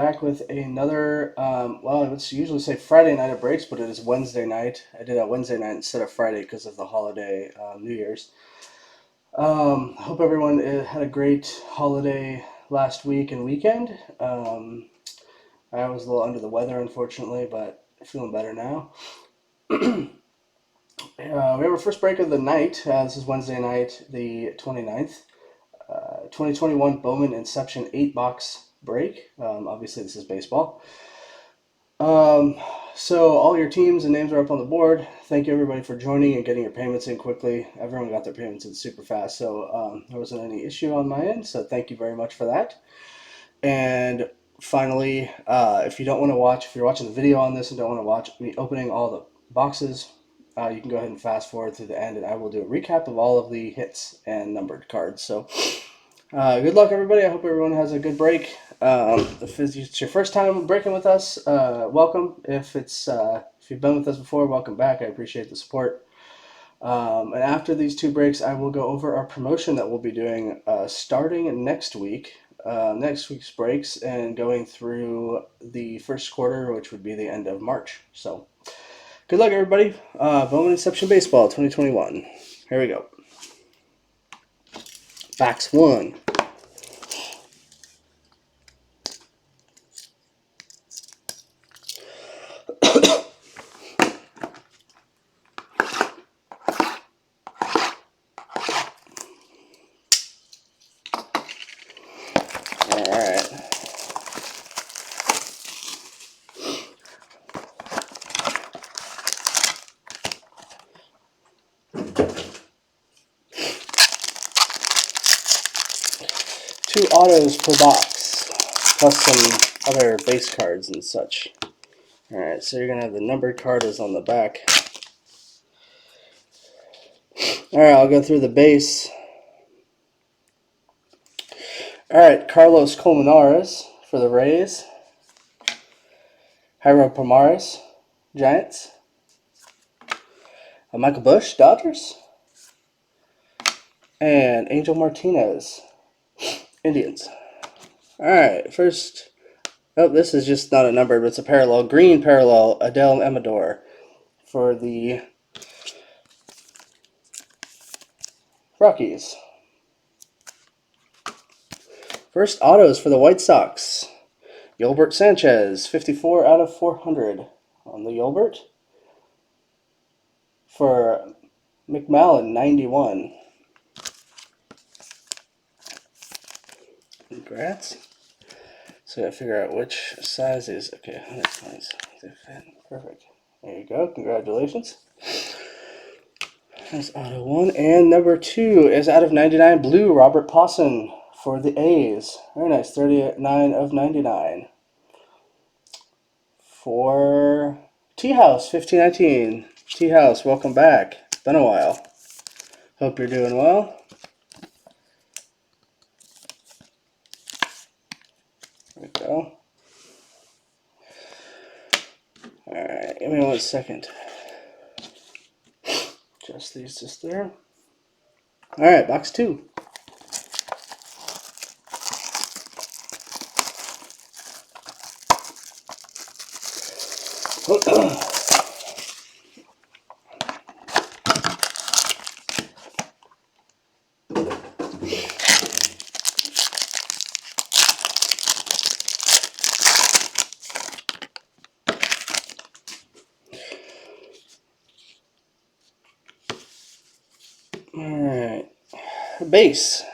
Back with another, well, let's usually say Friday night of breaks, but it is Wednesday night. I did a Wednesday night instead of Friday because of the holiday, New Year's. Hope everyone had a great holiday last week and weekend. I was a little under the weather, unfortunately, but feeling better now. We have our first break of the night. This is Wednesday night, the 29th. 2021 Bowman Inception 8-box break. Obviously, this is baseball. Um, so all your teams and names are up on the board. Thank you everybody for joining and getting your payments in quickly. Everyone got their payments in super fast, so there wasn't any issue on my end. So thank you very much for that. And finally, if you don't want to watch, if you're watching the video on this and don't want to watch me opening all the boxes, you can go ahead and fast forward through the end, and I will do a recap of all of the hits and numbered cards. So good luck, everybody. I hope everyone has a good break. If it's your first time breaking with us, welcome. If you've been with us before, welcome back. I appreciate the support. And after these two breaks, I will go over our promotion that we'll be doing starting next week. Next week's breaks and going through the first quarter, which would be the end of March. So, good luck, everybody. Bowman Inception Baseball 2021. Here we go. Box 1. Alright. Two autos per box, plus some other base cards and such. Alright, so you're going to have the numbered card is on the back. Alright, I'll go through the base. Alright, Carlos Colmenares for the Rays. Jairo Pomares, Giants. Michael Bush, Dodgers. And Angel Martinez, Indians. Alright, first. Oh, this is just not a number, but it's a parallel. Green parallel, Adele Amador for the Rockies. First autos for the White Sox. Yolbert Sanchez, 54 out of 400 on the Yolbert. For McMahon, 91. Congrats. So I gotta figure out which size is okay. Perfect. There you go. Congratulations. That's auto 1. And number 2 is out of 99 blue, Robert Posson for the A's. Very nice. 39 of 99. For T-House, 1519. T-House, welcome back. It's been a while. Hope you're doing well. There we go. Alright, give me 1 second. Just these just there. Alright, box 2. Alright. Base.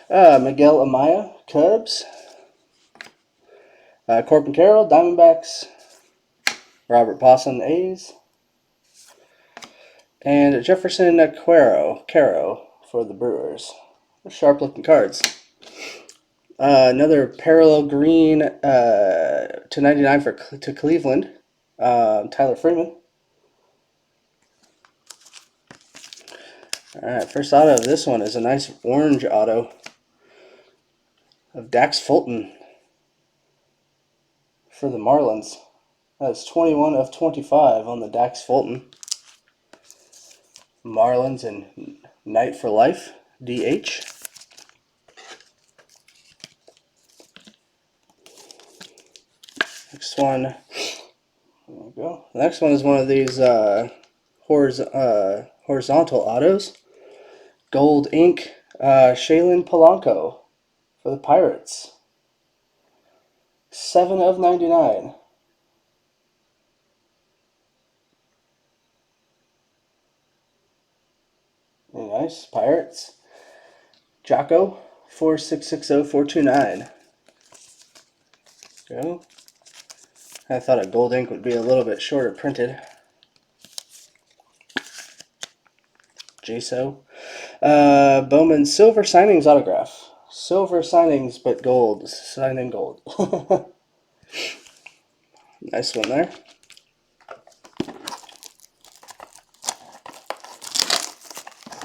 Miguel Amaya, Cubs. Corbin Carroll, Diamondbacks. Robert Posson, A's. And Jefferson Caro for the Brewers. Sharp looking cards. Another parallel green to 99 to Cleveland. Tyler Freeman. Alright, first auto of this one is a nice orange auto of Dax Fulton for the Marlins. That's 21 of 25 on the Dax Fulton. Marlins and Knight for Life, DH. Next one. There we go. The next one is one of these horizontal autos. Gold ink. Shaylin Polanco for the Pirates. 7 of 99. Very nice. Pirates. Jocko. 4660429. Go. I thought a gold ink would be a little bit shorter printed. JSO. Bowman silver signings autograph. Silver signings, but gold. Signing gold. Nice one there.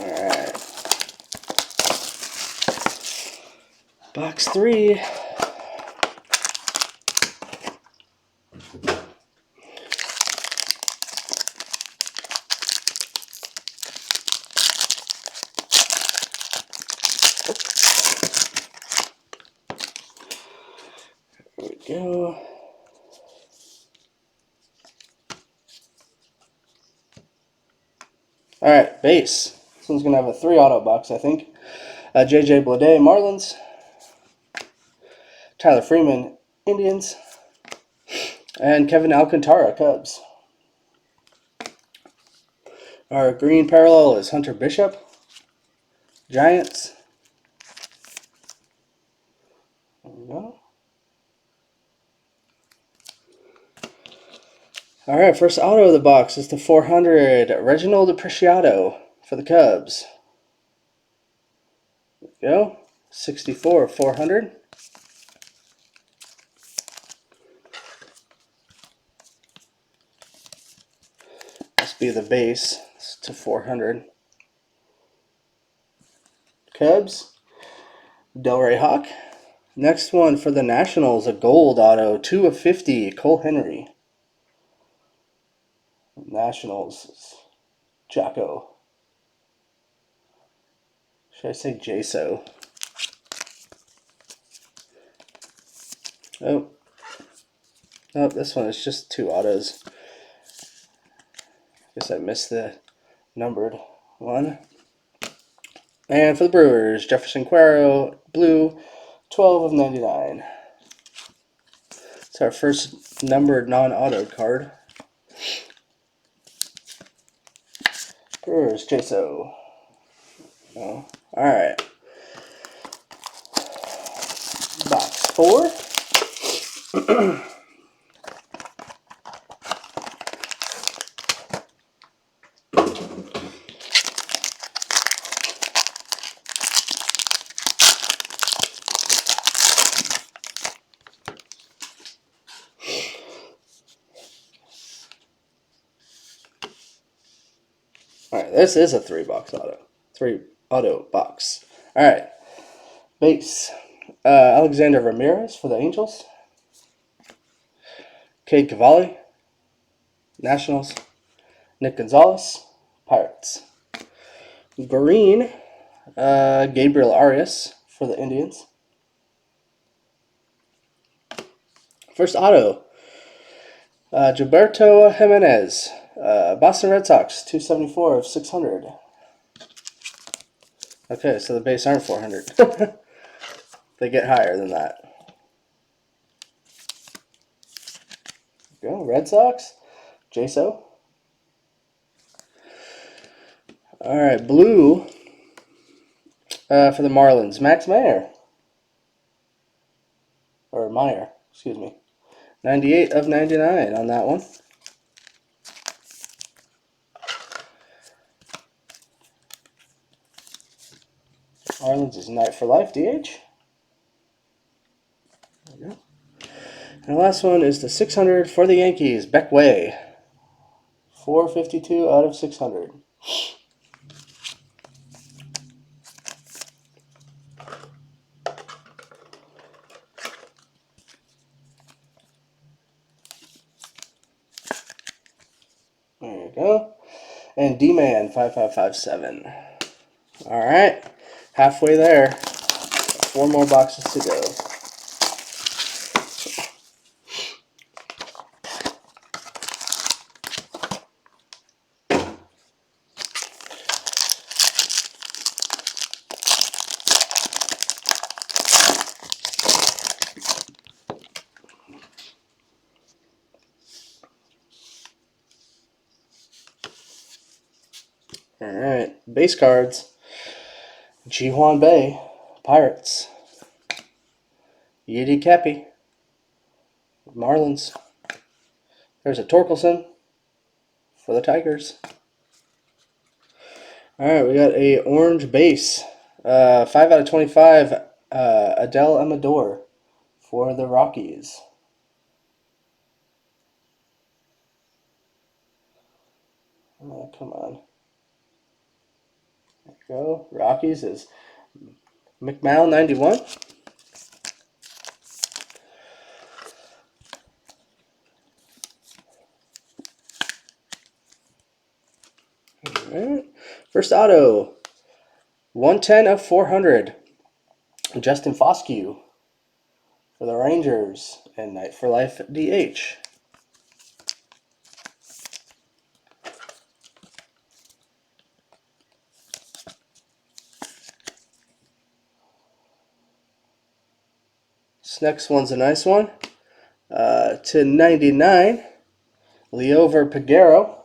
Alright. Box 3. There we go. Alright, base. This one's going to have a 3 auto box, I think. JJ Bleday, Marlins. Tyler Freeman, Indians. And Kevin Alcantara, Cubs. Our green parallel is Hunter Bishop, Giants. There we go. Alright, first auto of the box is the 400, Reginald Appreciado for the Cubs. There we go. 64 of 400. Must be the base. It's to 400. Cubs. Delray Hawk. Next one for the Nationals, a gold auto, 2 of 50, Cole Henry. Nationals, Jocko. Should I say JSO? Oh. Oh, this one is just 2 autos. Guess I missed the numbered one. And for the Brewers, Jefferson Quero, blue, 12 of 99. It's our first numbered non-auto card. Brewers, JSO. Oh, alright. Box 4. Alright, this is a 3-box auto. 3 auto box. Alright. Base. Alexander Ramirez for the Angels. Cade Cavalli, Nationals. Nick Gonzalez, Pirates. Green. Gabriel Arias for the Indians. First auto. Gilberto Jimenez, Boston Red Sox, 274 of 600. Okay, so the base aren't 400. They get higher than that. Go, Red Sox, JSO. Alright, blue for the Marlins, Max Meyer. Or Meyer, excuse me. 98 of 99 on that one. Marlins is Night for Life, DH. There we go. And the last one is the 600 for the Yankees, Beck Way. 452 out of 600. There you go. And D-Man, 5557. All right. Halfway there. 4 more boxes to go. All right, base cards. Ji-Hwan Bae, Pirates. Yidi Kepi, Marlins. There's a Torkelson for the Tigers. All right, we got a orange base. 5 out of 25, Adele Amador for the Rockies. Oh, come on. There we go. Rockies is McMahon 91. All right. First auto, 110 of 400. Justin Foscue for the Rangers and Night for Life DH. This next one's a nice one. To 99, Leover Peguero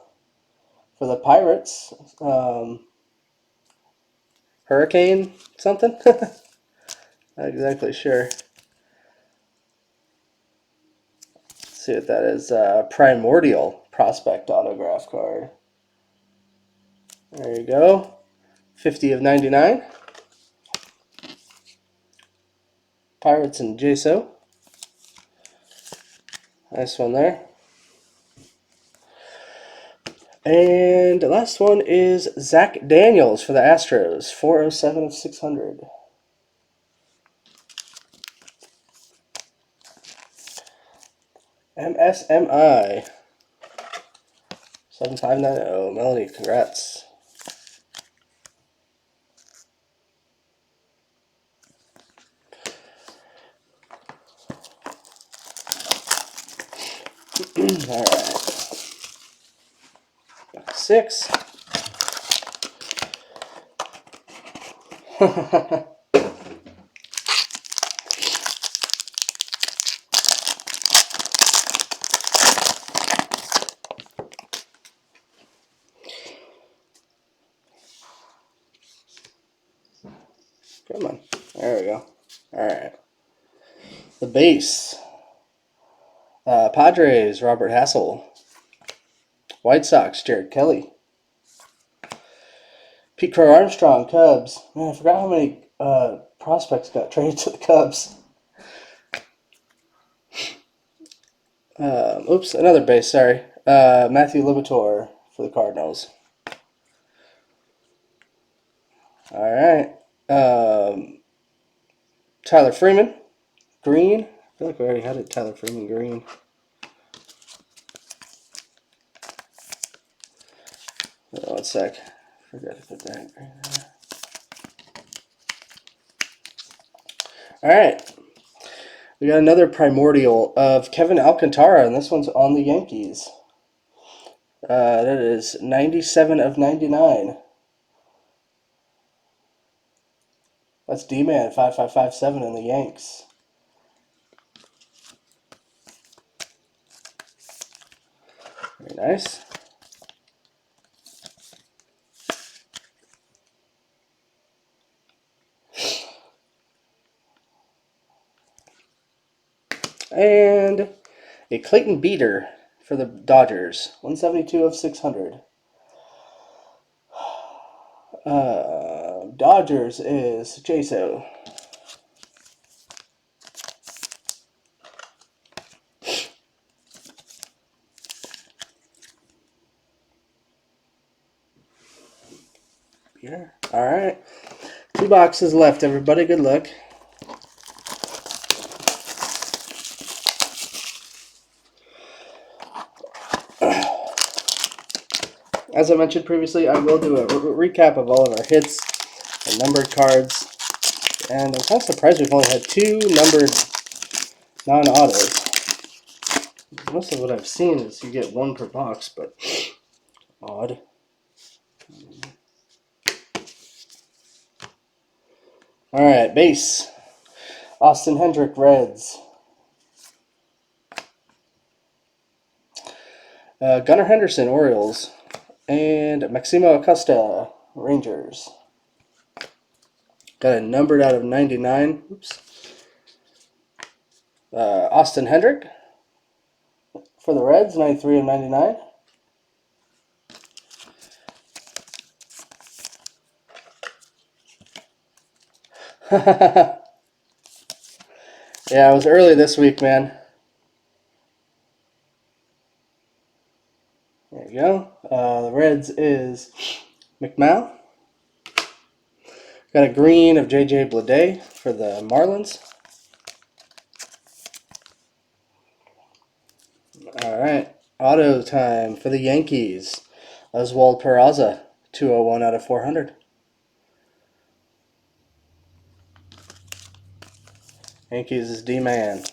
for the Pirates. Hurricane something? Not exactly sure. Let's see what that is. Primordial Prospect autograph card. There you go. 50 of 99. Pirates and JSO. Nice one there. And the last one is Zach Daniels for the Astros. 407 of 600. MSMI. 7590. Melanie, congrats. All right. 6. Come on. There we go. All right. The base. Padres, Robert Hassel. White Sox, Jared Kelly. Pete Crow Armstrong, Cubs. Man, I forgot how many prospects got traded to the Cubs. Oops, another base, sorry. Matthew Liberatore for the Cardinals. All right. Tyler Freeman, green. I feel like we already had it, Tyler Freeman, green. Oh, 1 sec. Forgot to put that green there. All right. We got another primordial of Kevin Alcantara, and this one's on the Yankees. That is 97 of 99. That's D-Man 5557 in the Yanks. Very nice. And a Clayton Beater for the Dodgers. 172 of 600. Dodgers is JSO. Beater. All right. 2 boxes left, everybody. Good luck. As I mentioned previously, I will do a recap of all of our hits and numbered cards. And I'm kind of surprised we've only had 2 numbered non-autos. Most of what I've seen is you get 1 per box, but odd. All right, base. Austin Hendrick, Reds. Gunnar Henderson, Orioles. And Maximo Acosta, Rangers. Got a numbered out of 99. Oops. Austin Hendrick for the Reds, 93 of 99. Yeah, it was early this week, man. There you go. The Reds is McMahon. Got a green of J.J. Bleday for the Marlins. All right. Auto time for the Yankees. Oswald Peraza, 201 out of 400. Yankees is D-Man.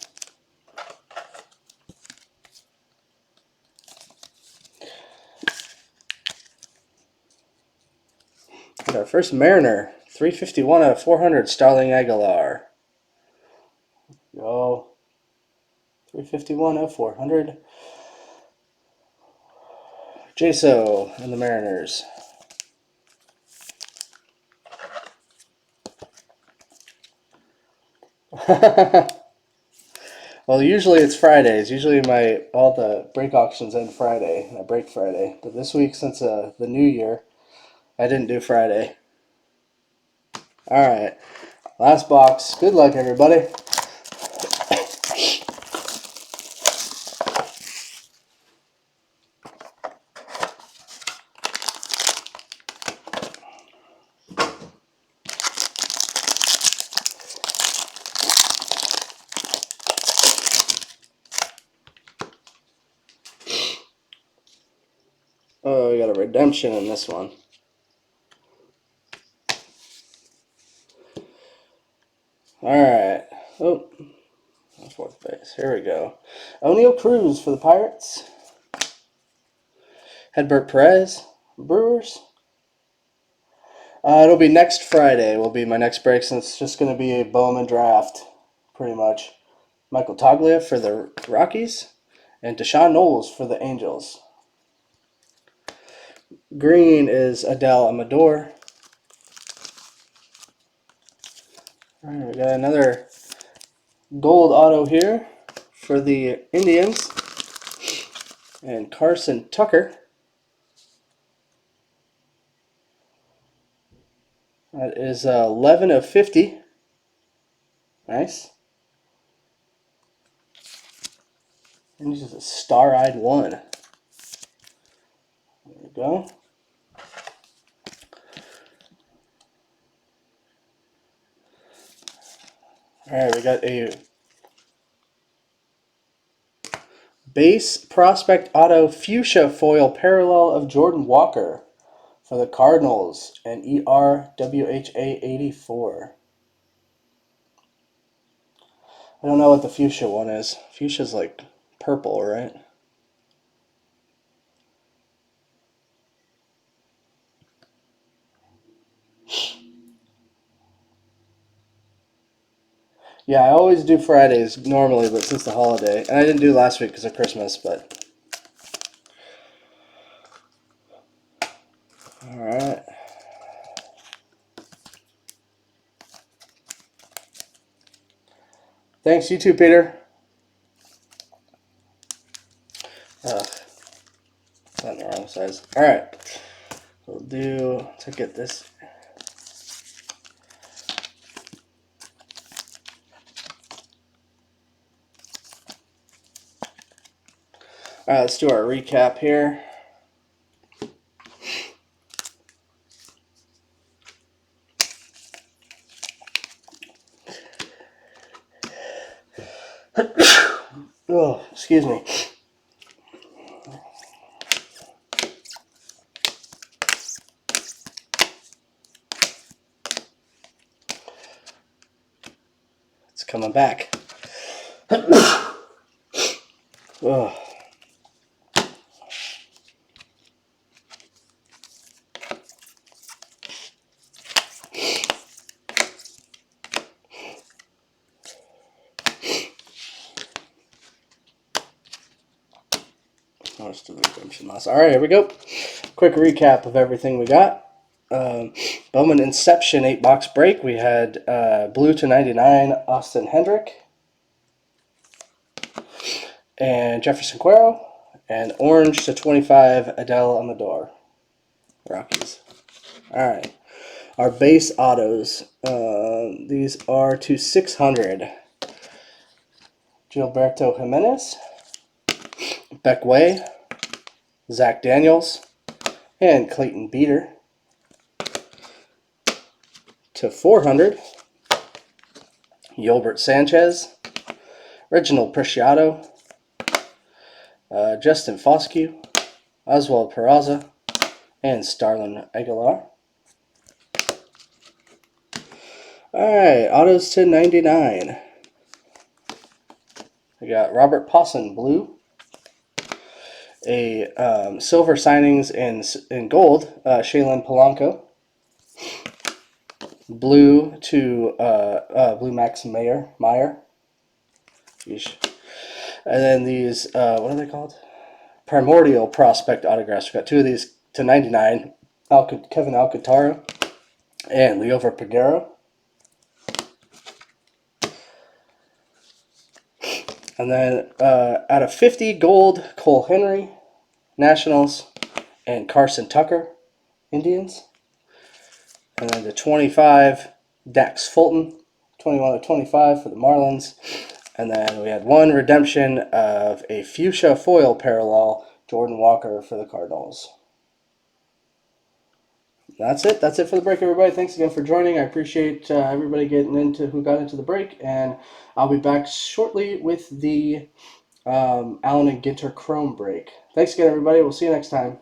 Got our first Mariner, 351 out of 400, Starling Aguilar. Go. 351 out of 400. Jaso and the Mariners. Well, usually it's Fridays. Usually all the break auctions end Friday, and I break Friday. But this week, since the new year, I didn't do Friday. All right, last box. Good luck, everybody. Oh, we got a redemption in this one. All right. Oh, fourth base. Here we go. O'Neal Cruz for the Pirates. Hedbert Perez, Brewers. It'll be next Friday. Will be my next break, since it's just going to be a Bowman draft, pretty much. Michael Toglia for the Rockies, and Deshaun Knowles for the Angels. Green is Adele Amador. All right, we got another gold auto here for the Indians, and Carson Tucker. That is 11 of 50. Nice. And this is a star-eyed one. There we go. All right, we got a base prospect auto fuchsia foil parallel of Jordan Walker for the Cardinals, and ERWHA 84. I don't know what the fuchsia one is. Fuchsia's like purple, right? Yeah, I always do Fridays normally, but since the holiday. And I didn't do last week because of Christmas, but... Alright. Thanks, you too, Peter. Ugh. Not in the wrong size. Alright. We'll do... to get this... Alright, let's do our recap here. Oh, excuse me. It's coming back. Oh. Most of the redemption loss. All right, here we go. Quick recap of everything we got. Bowman Inception 8-box break. We had blue to 99 Austin Hendrick and Jefferson Cuero, and orange to 25 Adele Amador. Rockies. All right. Our base autos. These are to 600. Gilberto Jimenez, Beck Way, Zach Daniels, and Clayton Beater. To 400, Yolbert Sanchez, Reginald Preciado, Justin Foscue, Oswald Peraza, and Starlin Aguilar. Alright, autos to 99. We got Robert Posson, blue. A silver signings in gold, Shaylin Polanco. Blue to blue Max Meyer. Yeesh. And then these, what are they called? Primordial prospect autographs. We've got two of these to 99. Kevin Alcantara and Leover Peguero. And then out of 50, gold, Cole Henry, Nationals, and Carson Tucker, Indians. And then to 25, Dax Fulton, 21 to 25 for the Marlins. And then we had one redemption of a fuchsia foil parallel, Jordan Walker for the Cardinals. That's it. That's it for the break, everybody. Thanks again for joining. I appreciate everybody who got into the break. And I'll be back shortly with the Allen and Ginter Chrome break. Thanks again, everybody. We'll see you next time.